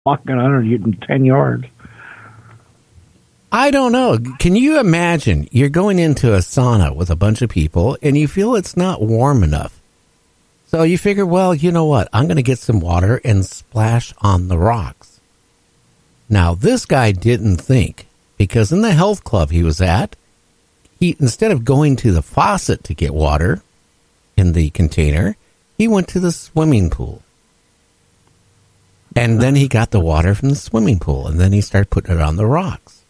walking 110 yards. I don't know. Can you imagine you're going into a sauna with a bunch of people and you feel it's not warm enough? So you figure, well, you know what? I'm going to get some water and splash on the rocks. Now, this guy didn't think, because in the health club he was at, he, instead of going to the faucet to get water in the container, he went to the swimming pool. And then he got the water from the swimming pool, and then he started putting it on the rocks.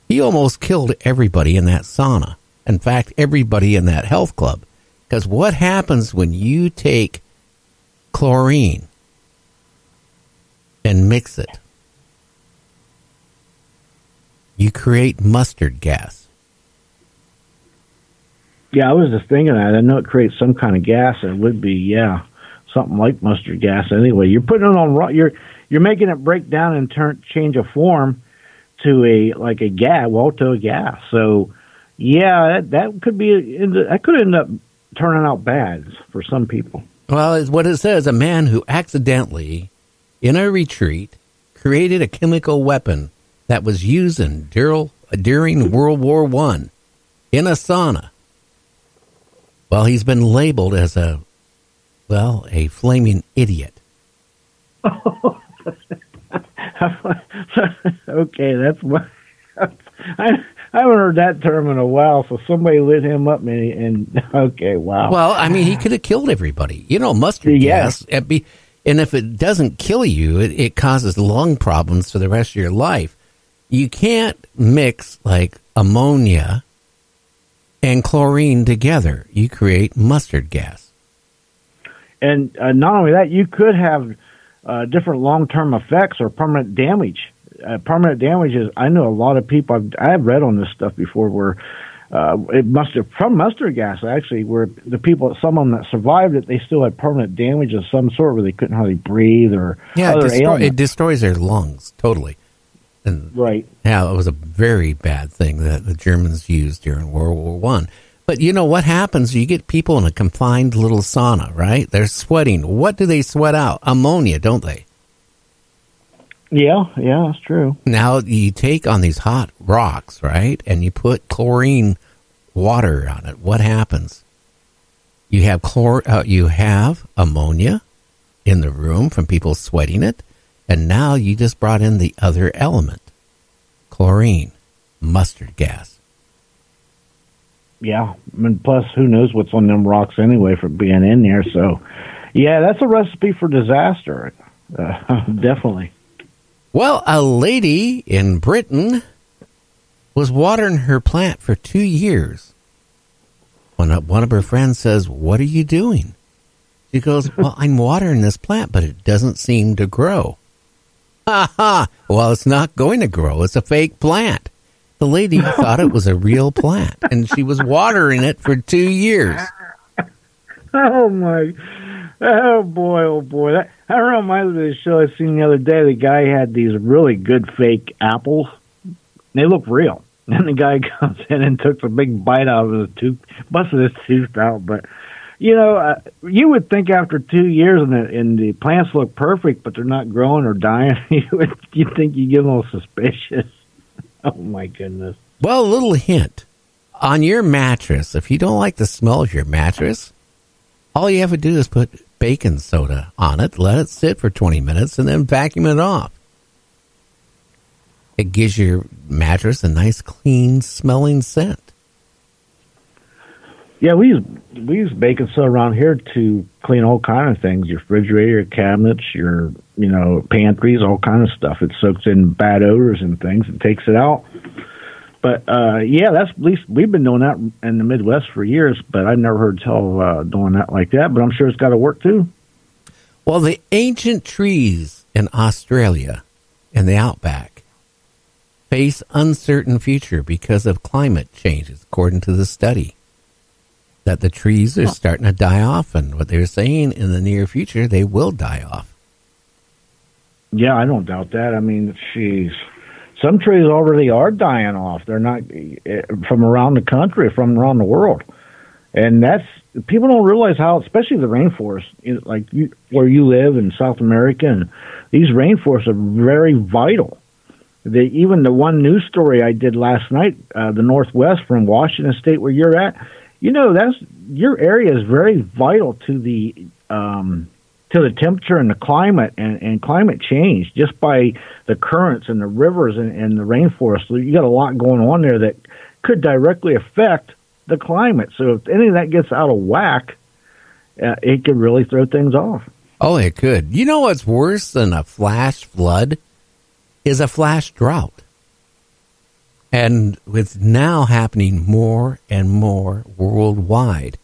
He almost killed everybody in that sauna. In fact, everybody in that health club. Because what happens when you take chlorine and mix it? You create mustard gas. Yeah, I was just thinking that. I know it creates some kind of gas. It would be, something like mustard gas. Anyway, you're putting it on. You're making it break down and change a form to a gas, to a gas. So, yeah, that could be. That could end up turning out bad for some people. Well, what it says: a man who accidentally, in a retreat, created a chemical weapon that was used during World War I in a sauna. Well, he's been labeled as a flaming idiot. Okay, that's what I haven't heard that term in a while. So somebody lit him up, and okay, wow. Well, I mean, he could have killed everybody. You know, mustard gas. And if it doesn't kill you, it causes lung problems for the rest of your life. You can't mix like ammonia and chlorine together. You create mustard gas. And not only that, you could have different long-term effects or permanent damage. Permanent damage is, I know a lot of people, I've read on this stuff before where from mustard gas, actually, where the people, some of them that survived it, they still had permanent damage of some sort where they couldn't hardly breathe or other ailments. It destroys their lungs, totally. And right. Yeah, it was a very bad thing that the Germans used during World War I. But you know what happens? You get people in a confined little sauna, right? They're sweating. What do they sweat out? Ammonia, don't they? Yeah, that's true. Now you take on these hot rocks, right? And you put chlorine water on it. What happens? You have you have ammonia in the room from people sweating it. And now you just brought in the other element, chlorine, mustard gas. Yeah, and plus, who knows what's on them rocks anyway for being in there. So, yeah, that's a recipe for disaster, definitely. Well, a lady in Britain was watering her plant for 2 years. When one of her friends says, "What are you doing?" She goes, "Well, I'm watering this plant, but it doesn't seem to grow." Ha ha! Well, it's not going to grow. It's a fake plant. The lady thought it was a real plant, and she was watering it for 2 years. Oh boy, oh boy! That reminds me of the show I seen the other day. The guy had these really good fake apples. They look real, and the guy comes in and took a big bite out of his tooth, busted his tooth out, but. You know, you would think after 2 years and the plants look perfect, but they're not growing or dying, you'd think you get a little suspicious. Oh, my goodness. Well, a little hint. On your mattress, if you don't like the smell of your mattress, all you have to do is put baking soda on it, let it sit for 20 minutes, and then vacuum it off. It gives your mattress a nice, clean-smelling scent. Yeah, we use baking soda around here to clean all kind of things, your refrigerator, your cabinets, your pantries, all kind of stuff. It soaks in bad odors and things and takes it out. But that's at least we've been doing that in the Midwest for years. But I've never heard tell of doing that like that. But I'm sure it's got to work too. Well, the ancient trees in Australia and the outback face uncertain future because of climate changes, according to the study. That the trees are starting to die off, and what they're saying in the near future, they will die off. Yeah, I don't doubt that. I mean, some trees already are dying off. They're not from around the country, from around the world. And that's, people don't realize how, especially the rainforest, like where you live in South America, and these rainforests are very vital. Even the one news story I did last night, the Northwest from Washington State, where you're at, that's your area is very vital to the temperature and the climate and climate change, just by the currents and the rivers and the rainforest. You got a lot going on there that could directly affect the climate. So if any of that gets out of whack, it could really throw things off. Oh, it could. You know what's worse than a flash flood is a flash drought. And it's now happening more and more worldwide.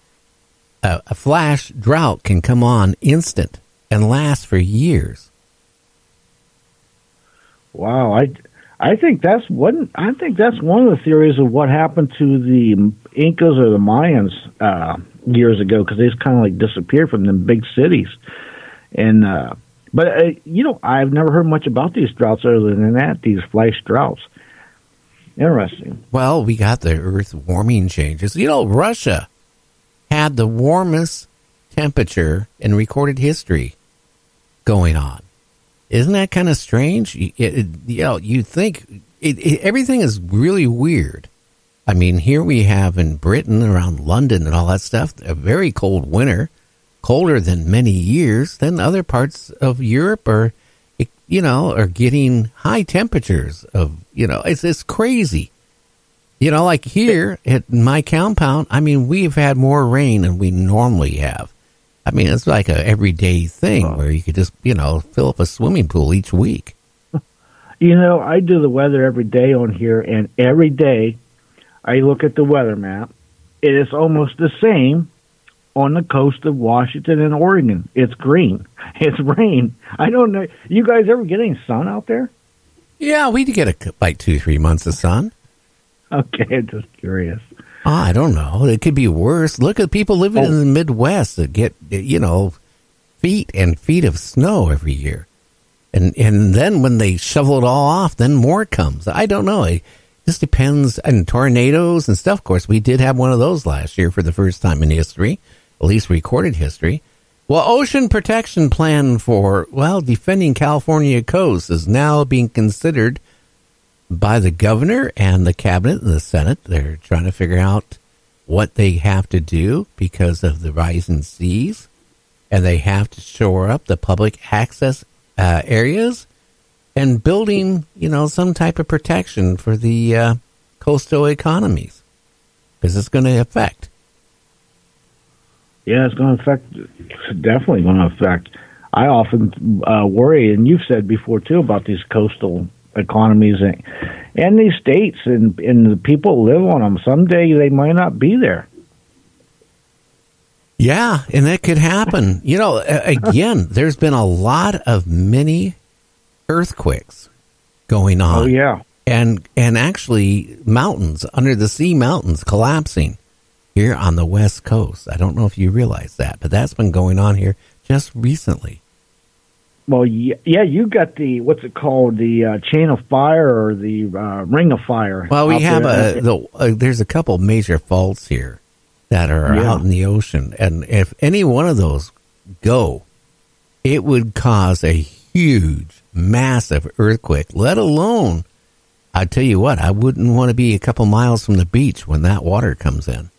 A flash drought can come on instant and last for years. Wow, I think that's one. I think that's one of the theories of what happened to the Incas or the Mayans years ago, because they just kind of like disappeared from them big cities. And but I've never heard much about these droughts other than that, these flash droughts. Interesting. Well, we got the Earth warming changes. Russia had the warmest temperature in recorded history going on. Isn't that kind of strange? You think everything is really weird. I mean, here we have in Britain, around London and all that stuff, a very cold winter, colder than many years. Then other parts of Europe are getting high temperatures of, it's crazy. Like here at my compound, I mean, we've had more rain than we normally have. I mean, it's like a everyday thing where you could just, fill up a swimming pool each week. I do the weather every day on here, and every day I look at the weather map. It is almost the same on the coast of Washington and Oregon. It's green. It's rain. I don't know. You guys ever get any sun out there? Yeah, we get like 2-3 months of sun. Okay, I'm just curious. I don't know. It could be worse. Look at people living in the Midwest that get, feet and feet of snow every year. And then when they shovel it all off, then more comes. I don't know. It just depends. And tornadoes and stuff. Of course, we did have one of those last year for the first time in history, at least recorded history. Well, Ocean Protection Plan for, defending California coast is now being considered by the governor and the cabinet and the Senate. They're trying to figure out what they have to do because of the rising seas, and they have to shore up the public access areas and building, some type of protection for the coastal economies, because it's going to affect. Yeah, it's going to affect. Definitely going to affect. I often worry, and you've said before too, about these coastal economies and these states and the people who live on them. Someday they might not be there. Yeah, and that could happen. Again, there's been a lot of mini earthquakes going on. Oh, yeah. And actually mountains, under the sea mountains collapsing here on the West Coast. I don't know if you realize that, but that's been going on here just recently. Well, yeah, you got the, what's it called, the chain of fire or the ring of fire. Well, we have there's a couple major faults here that are out in the ocean, and if any one of those go, it would cause a huge, massive earthquake. Let alone, I tell you what, I wouldn't want to be a couple miles from the beach when that water comes in.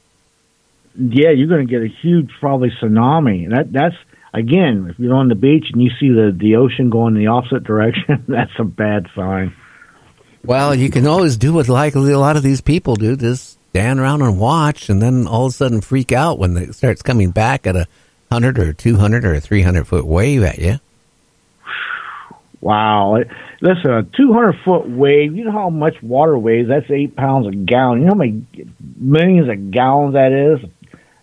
Yeah, you're going to get a huge, probably tsunami, and that's. Again, if you're on the beach and you see the ocean going the opposite direction, that's a bad sign. Well, you can always do what like a lot of these people do, just stand around and watch, and then all of a sudden freak out when it starts coming back at 100 or 200 or 300-foot wave at you. Wow. Listen, a 200-foot wave, you know how much water weighs? That's 8 pounds a gallon. You know how many millions of gallons that is?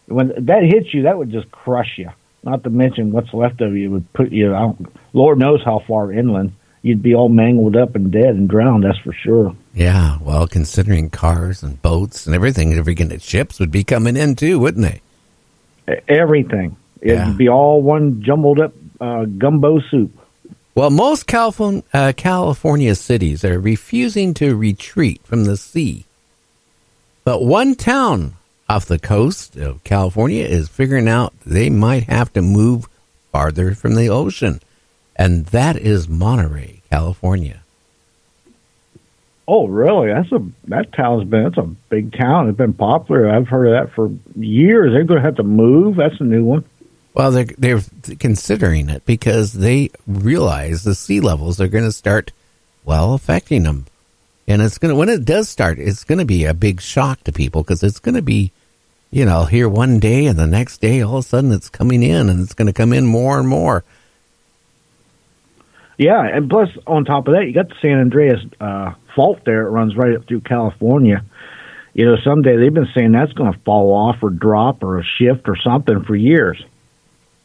When that hits you, that would just crush you. Not to mention what's left of you would put you out. Lord knows how far inland. You'd be all mangled up and dead and drowned, that's for sure. Yeah, well, considering cars and boats and everything ships would be coming in too, wouldn't they? Everything. It'd be all one jumbled up gumbo soup. Well, most California cities are refusing to retreat from the sea. But one town off the coast of California is figuring out they might have to move farther from the ocean. And that is Monterey, California. Oh, really? That's a big town. It's been popular. I've heard of that for years. They're going to have to move. That's a new one. Well, they're considering it because they realize the sea levels are going to start, affecting them. And when it does start, it's going to be a big shock to people because it's going to be, here one day and the next day, all of a sudden it's coming in and it's going to come in more and more. Yeah, and plus, on top of that, you got the San Andreas fault there. It runs right up through California. Someday they've been saying that's going to fall off or drop or shift or something for years.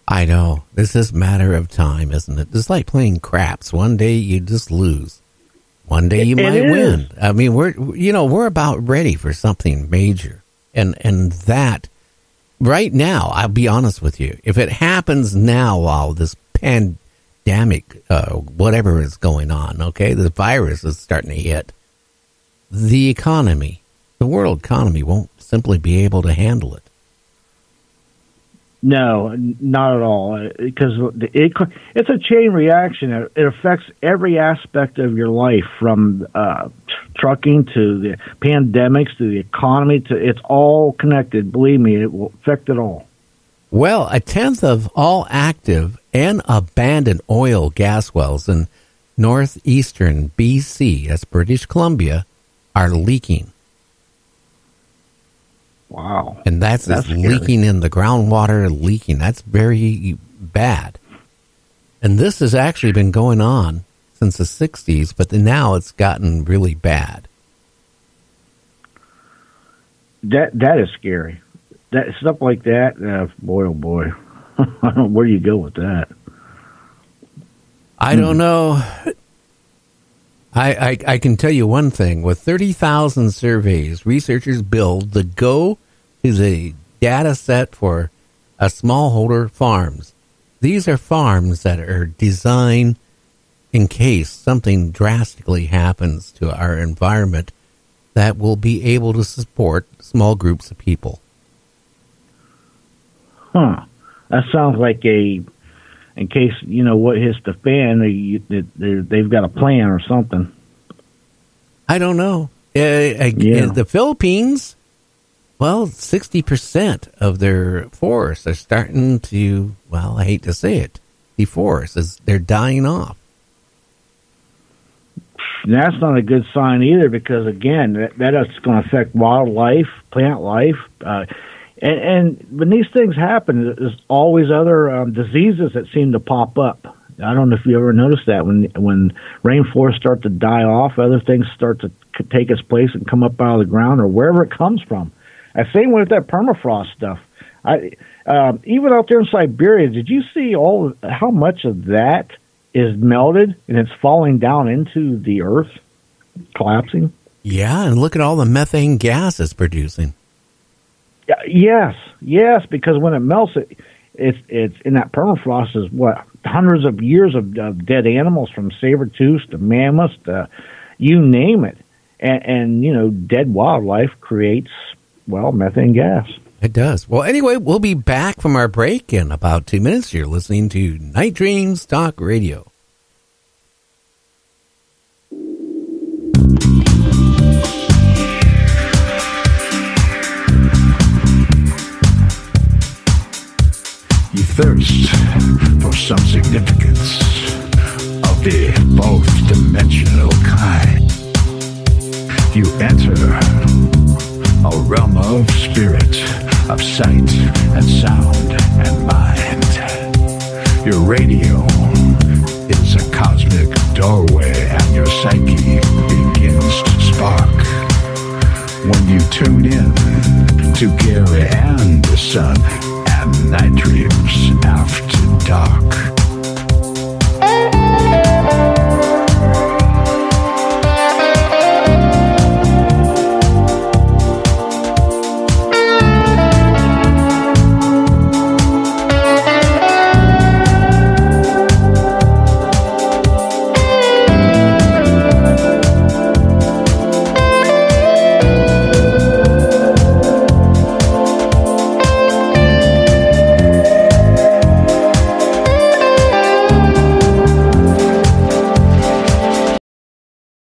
I know. This is a matter of time, isn't it? It's like playing craps. One day you just lose. One day you might win. I mean, we're about ready for something major. And that, right now, I'll be honest with you, if it happens now while this pandemic, whatever is going on, okay, the virus is starting to hit, the world economy won't simply be able to handle it. No, not at all, because it's a chain reaction. It affects every aspect of your life, from trucking to the pandemics to the economy. It's all connected. Believe me, it will affect it all. Well, 1/10 of all active and abandoned oil gas wells in northeastern BC, that's British Columbia, are leaking. Wow. And that's leaking in the groundwater, leaking. That's very bad. And this has actually been going on since the 60s, but now it's gotten really bad. That is scary. That stuff like that, boy, oh boy. Where do you go with that? I don't know. I can tell you one thing. With 30,000 surveys, researchers build the go to the data set for a smallholder farms. These are farms that are designed in case something drastically happens to our environment that will be able to support small groups of people. Huh. That sounds like in case, what hits the fan, they've got a plan or something. I don't know. The Philippines, 60% of their forests are starting to, I hate to say it, deforest. They're dying off. That's not a good sign either, because, again, that is going to affect wildlife, plant life. And when these things happen, there's always other diseases that seem to pop up. I don't know if you ever noticed that when rainforests start to die off, other things start to take its place and come up out of the ground or wherever it comes from. Same with that permafrost stuff. Even out there in Siberia, did you see how much of that is melted and it's falling down into the earth, collapsing? Yeah, and look at all the methane gas it's producing. Yes, because when it melts, it's in that permafrost is hundreds of years of dead animals, from saber-toothed to mammoths to you name it, and dead wildlife creates methane gas. It does. Well, anyway, we'll be back from our break in about 2 minutes. You're listening to Night Dreams Talk Radio. You thirst for some significance of the both dimensional kind. You enter a realm of spirit, of sight and sound and mind. Your radio is a cosmic doorway and your psyche begins to spark. When you tune in to Gary and the Sun and Night Dreams After Dark.